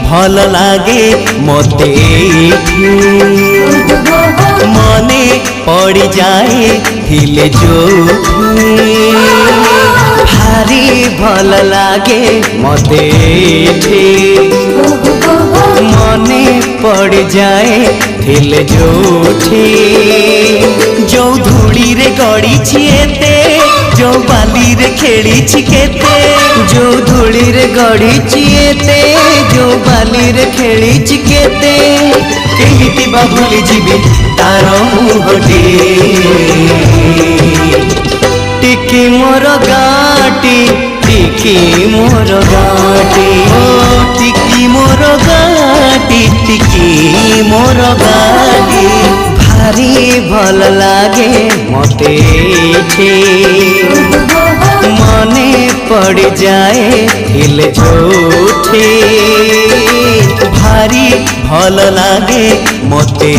भल लागे मते मने पड़ जाए थिले जो भारी भल लागे मते मने पड़ जाए थिले जो धूली रे गड़ी छिएते जो बाली रे खेली छिकेते जो धूली रे गड़ी छिएते जो बाली रे खेली छिकेते केमिति बा भूली जीवी तार मुहटी टिकी मोर गाटी टिकी मोर गाटी टिकी मोर गाटी टिकी मोर गाटी भारी भल लागे मते मने पड़ जाए थिल झूठे भारी भल लागे मते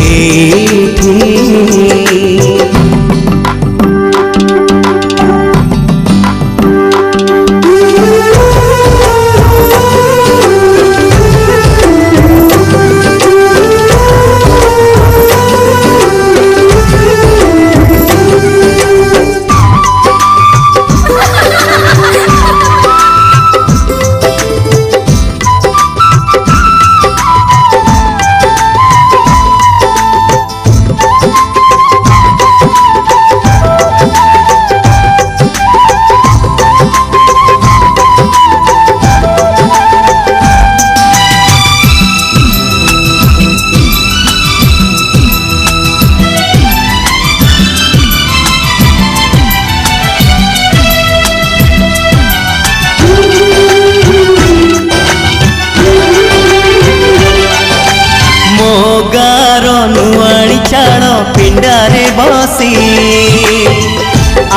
पिंडारे बसी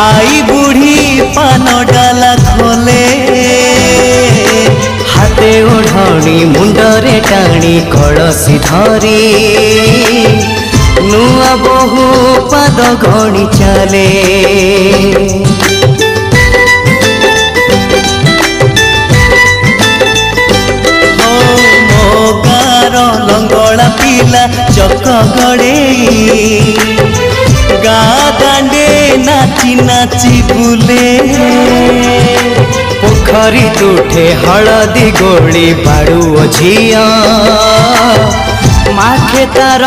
आई बुढ़ी पान डाला खोले हाथे ओढ़णी मुंडरे टाणी कलसी धरी नुआ बहु पाद गणी चले लंगड़ा पिला चक गड़े गा दांडे नाची नाची बुले पोखरी तुठे हलदी गोली बाड़ू झिया माखे तार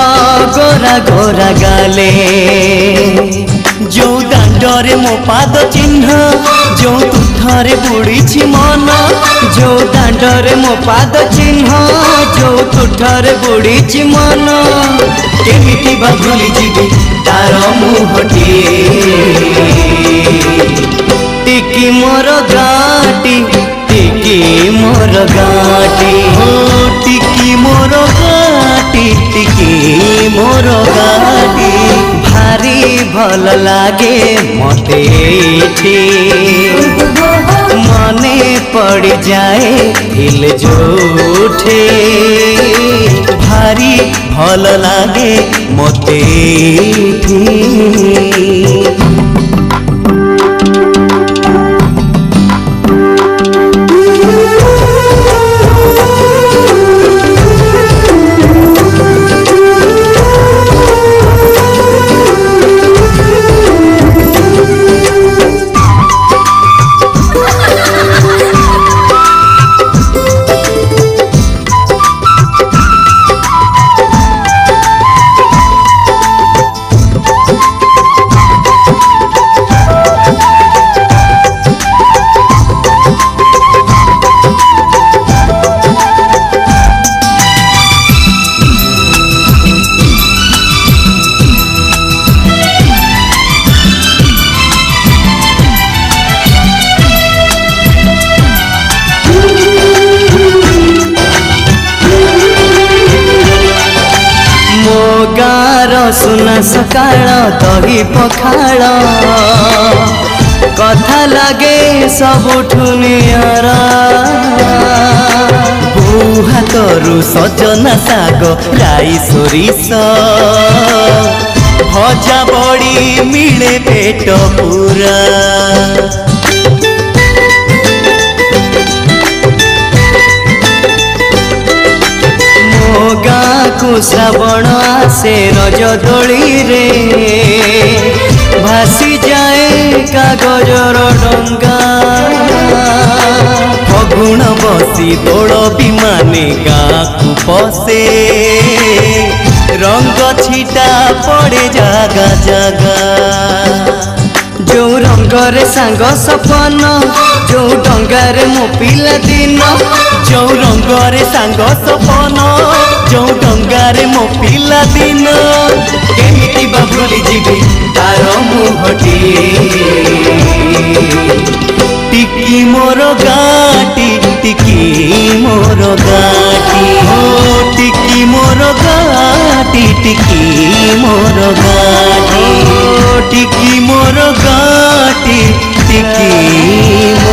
गोरा गोरा गाले जो दांडरे मो पाद चिन्ह जो तुठरे बुड़ी मन जो दांडरे मो पाद चिन्ह जो तुठरे बुड़ी मन केमिति बा भूली जीवी तार मुहटी टिकी मोर गाटी टिकी मोर गाटी टिकी मोर गाटी टिकी मोर गाटी भारी भल लागे मते मने पड़ जाए दिल झूठे भारी भल लागे मते सुना सकाळ दही पखाळ कथा लागे सबुठु नियरा बोऊ हाथरू सजना साग राई सोरिष भजा बड़ी मिले पेट पूरा मो गाँ को श्रावण आसे रज दोली रे भासी जाए कागजर डंगा फगुण बसी दोल विमाने गाँ को पसे रंग छिटा पड़े जागा जागा जो रंगरे सांग सपन जो डंगारे मो पिला दिन जो रंगरे सांग सपन जो डंगारे मो पिला दिन केमिति बा भूली जीवी तार मुहटी टिकी मोर गाटी टिकी मोर गाटी हो टिकी मोर गाटी टिकी मोर गाटी टिकी मोर गाटी टिकी